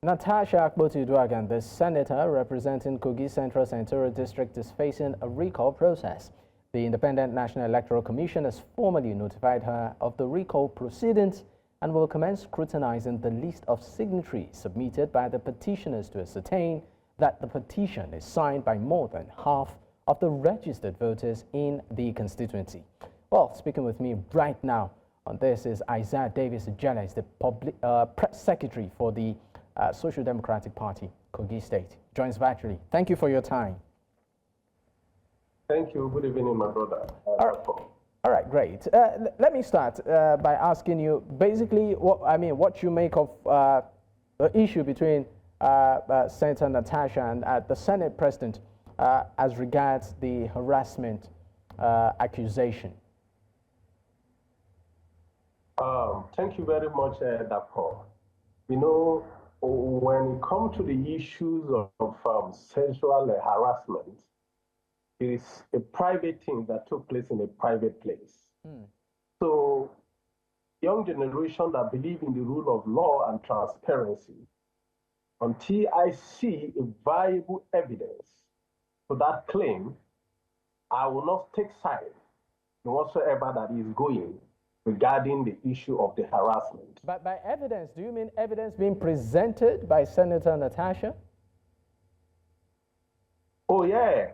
Natasha Akpoti-Uduaghan, the senator representing Kogi Central Senatorial District, is facing a recall process. The Independent National Electoral Commission has formally notified her of the recall proceedings and will commence scrutinizing the list of signatories submitted by the petitioners to ascertain that the petition is signed by more than half of the registered voters in the constituency. Well, speaking with me right now on this is Isaiah Davies-Ijele, is the press secretary for the Social Democratic Party, Kogi State. Joins virtually. Thank you for your time. Thank you. Good evening, my brother. All right, great. Let me start by asking you basically what you make of the issue between Senator Natasha and the Senate President as regards the harassment accusation. Thank you very much, Dr. You know, when it comes to the issues of sexual harassment, it is a private thing that took place in a private place. So, young generation that believe in the rule of law and transparency, until I see a viable evidence to that claim, I will not take side in whatsoever that is going regarding the issue of the harassment. But by evidence, do you mean evidence being presented by Senator Natasha? Oh, yeah.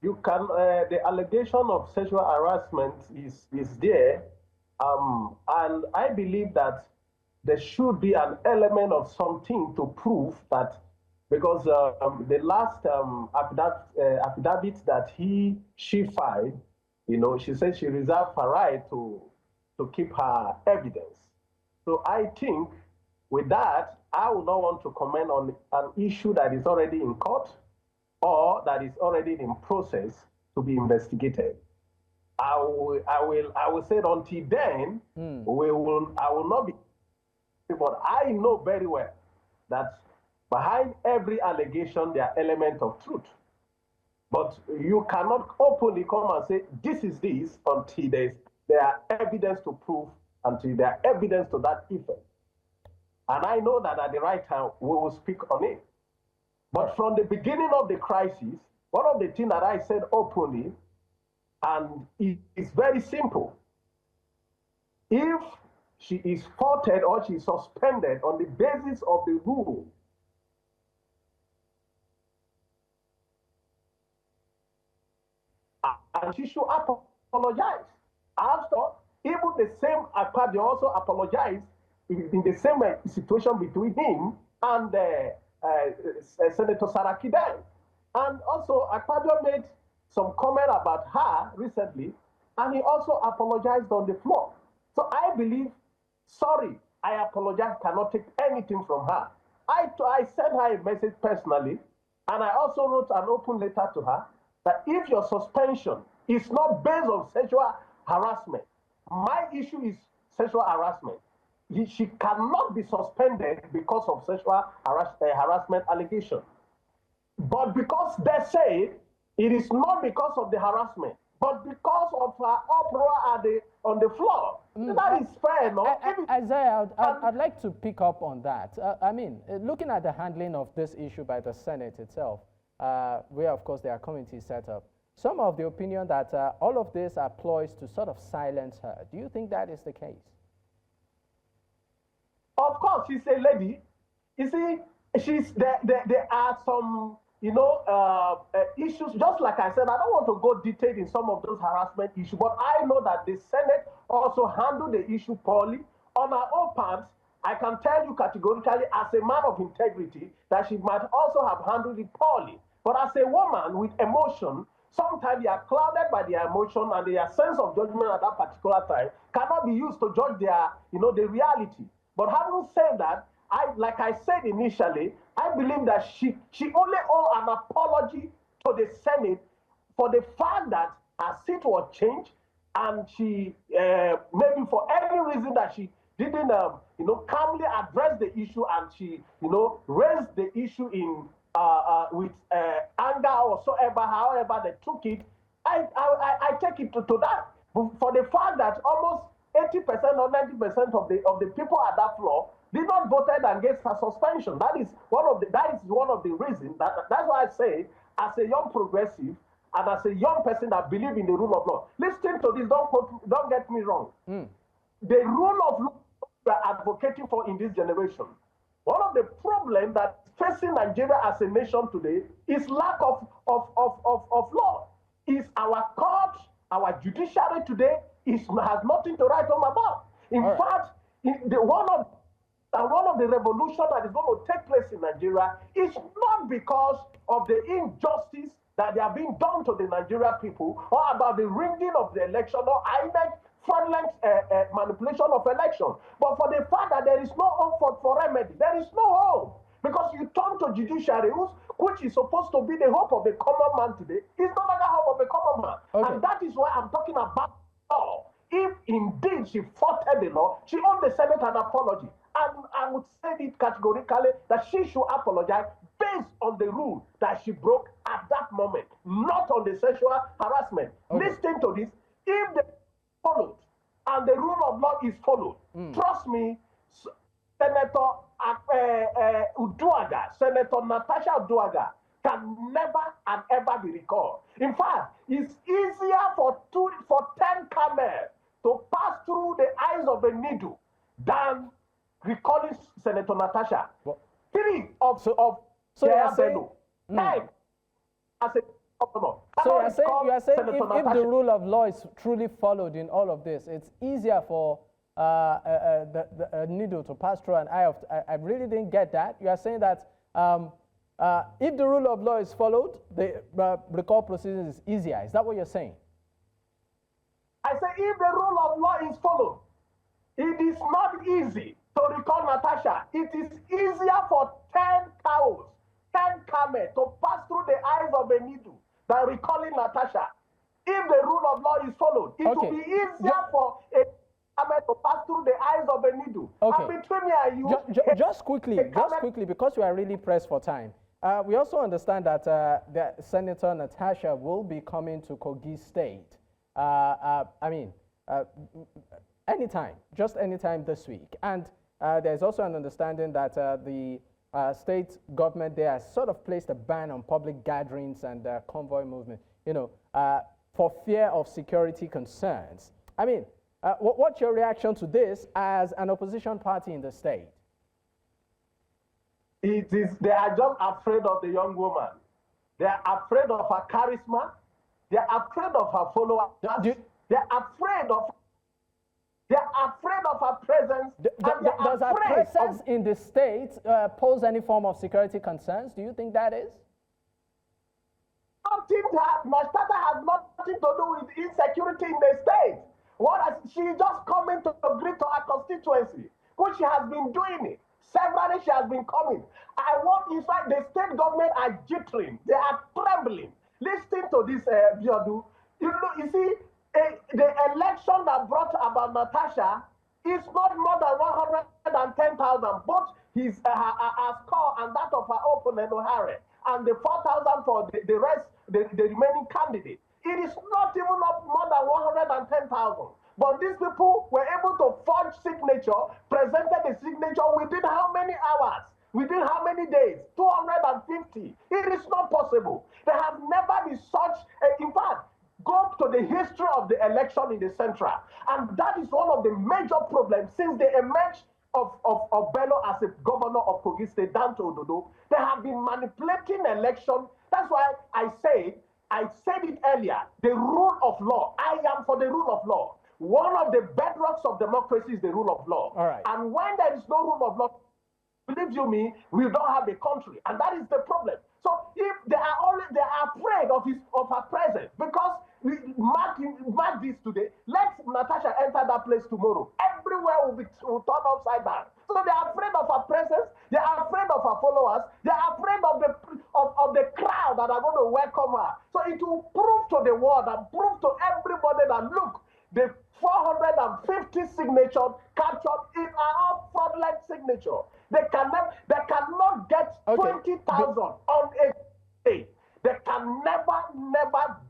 You can, the allegation of sexual harassment is there, and I believe that there should be an element of something to prove that, because the last affidavit that she filed, you know, she said she reserved her right to keep her evidence. So I think with that, I would not want to comment on an issue that is already in court or that is already in process to be investigated. I will say until then, I will not be, but I know very well that behind every allegation, there are elements of truth. But you cannot openly come and say, this is this, until there are evidence to prove, until there are evidence to that effect. And I know that at the right time, we will speak on it. But from the beginning of the crisis, one of the things that I said openly, and it's very simple. If she is faulted or she is suspended on the basis of the rule, and she should apologize. After, even the same Akpabio also apologized in the same situation between him and Senator Saraki then. And also, Akpabio made some comment about her recently, and he also apologized on the floor. So I believe, sorry, I apologize, cannot take anything from her. I sent her a message personally, and I also wrote an open letter to her that if your suspension is not based on sexual harassment, my issue is sexual harassment. She cannot be suspended because of sexual harassment allegation. But because they say it is not because of the harassment, but because of her uproar on the floor. That is fair, no? Isaiah, I'd like to pick up on that. I mean, looking at the handling of this issue by the Senate itself, where, of course, there are committees set up, some of the opinion that all of this are ploys to sort of silence her. Do you think that is the case? Of course, she's a lady. You see, there are some, you know, issues. Just like I said, I don't want to go detailed in some of those harassment issues, but I know that the Senate also handled the issue poorly. On her own part, I can tell you categorically, as a man of integrity, that she might also have handled it poorly. But as a woman with emotion, sometimes they are clouded by their emotion, and their sense of judgment at that particular time cannot be used to judge their, you know, the reality. But having said that, like I said initially, I believe that she only owes an apology to the Senate for the fact that her seat was changed, and she maybe for any reason that she didn't, you know, calmly address the issue, and she, you know, raised the issue in with anger or however they took it. I take it to that. But for the fact that almost 80% or 90% of the people at that floor did not vote against her suspension. That is one of the reasons. That's why I say, as a young progressive and as a young person that believe in the rule of law, listen to this. Don't get me wrong. The rule of law we are advocating for in this generation. One of the problems that is facing Nigeria as a nation today is lack of law. Is our court, our judiciary today has nothing to write home about. In fact, one of the revolutions that is going to take place in Nigeria is not because of the injustice that they are being done to the Nigerian people, or about the rigging of the election, or INEC fraudulent manipulation of election, but for the fact that there is no hope for remedy. There is no hope. Because you turn to judiciary, which is supposed to be the hope of the common man today, is no longer hope of the common man. And that is why I'm talking about law. If indeed she faulted the law, she owed the Senate an apology. And I would say it categorically that she should apologize based on the rule that she broke at that moment, not on the sexual harassment. Listen to this. If the followed and the rule of law is followed, trust me, Senator Uduaghan, Senator Natasha Akpoti-Uduaghan can never and ever be recalled. In fact, it's easier for 10 camels to pass through the eyes of a needle than recalling Senator Natasha. Well, three of so you're saying, ten as a governor. So you are saying if the rule of law is truly followed in all of this, it's easier for a needle to pass through an eye of... I really didn't get that. You are saying that if the rule of law is followed, the recall proceedings is easier. Is that what you're saying? I say if the rule of law is followed, it is not easy to recall Natasha. It is easier for 10 cows, 10 camels to pass through the eyes of a needle than recalling Natasha. If the rule of law is followed, it will be easier for a camel to pass through the eyes of a needle. And between me and you... Just quickly, because we are really pressed for time. We also understand that Senator Natasha will be coming to Kogi State. Anytime this week. And there's also an understanding that the state government there has sort of placed a ban on public gatherings and convoy movement, for fear of security concerns. What's your reaction to this as an opposition party in the state? They are just afraid of the young woman. They are afraid of her charisma. They are afraid of her followers. They are afraid of her presence. Does her presence in the state pose any form of security concerns? Do you think that is? Natasha has nothing to do with insecurity in the state. She just coming to agree to her constituency, which she has been doing it. Severally, she has been coming. In fact, the state government are jittering. They are trembling. Listen to this, Biodu. You see, the election that brought about Natasha is not more than 110,000. Both her score and that of her opponent, O'Hare, and the 4,000 for the rest, the remaining candidates. It is not even up more than 110,000. But these people were able to forge signature, presented the signature within how many hours? Within how many days? 250. It is not possible. There have never been such, in fact, go to the history of the election in the Central. And that is one of the major problems since they emerged of Bello as a governor of Kogi State down to Ododo. They have been manipulating election. That's why I said it earlier, the rule of law. I am for the rule of law. One of the bedrocks of democracy is the rule of law. All right. And when there is no rule of law, believe you me, we don't have a country. And that is the problem. So if they are afraid of her presence, because we mark this today, let Natasha enter that place tomorrow. Everywhere will turn upside down. So they are afraid of her presence, they are afraid of her followers, they are afraid of the crowd that are going to welcome her. So it will prove to the world and prove to everybody that look, the 450 signatures captured in our fraudulent signature. They cannot get 20,000 on a day. They can never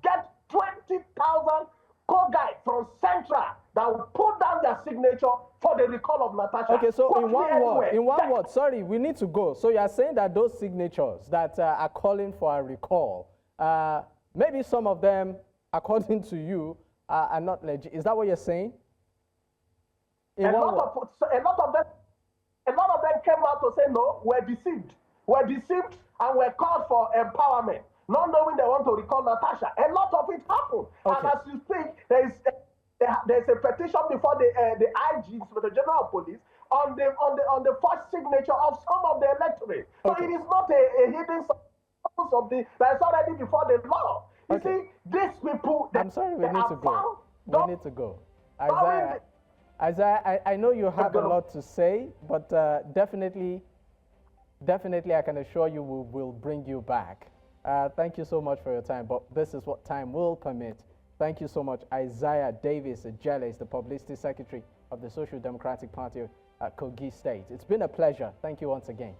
get 20,000 Kogi from Central that will put down their signature for the recall of Natasha. Okay, so Put in me one anywhere. word, sorry, we need to go. So you are saying that those signatures that are calling for a recall, maybe some of them, according to you, are not legit. Is that what you're saying? A lot of them came out to say, no, we're deceived. We're deceived and we're called for empowerment, not knowing they want to recall Natasha. A lot of it happened. Okay. And as you speak, there's a petition before the IG, the General of Police, on the first signature of some of the electorate. So Okay. it is not a hidden source of that's already before the law. You Okay. see, these people. I'm sorry, we need to go. We need to go. Isaiah, I know you have a lot to say, but definitely I can assure you we will bring you back. Thank you so much for your time, but this is what time will permit. Thank you so much. Isaiah Davies-Ijele is the Publicity Secretary of the Social Democratic Party at Kogi State. It's been a pleasure. Thank you once again.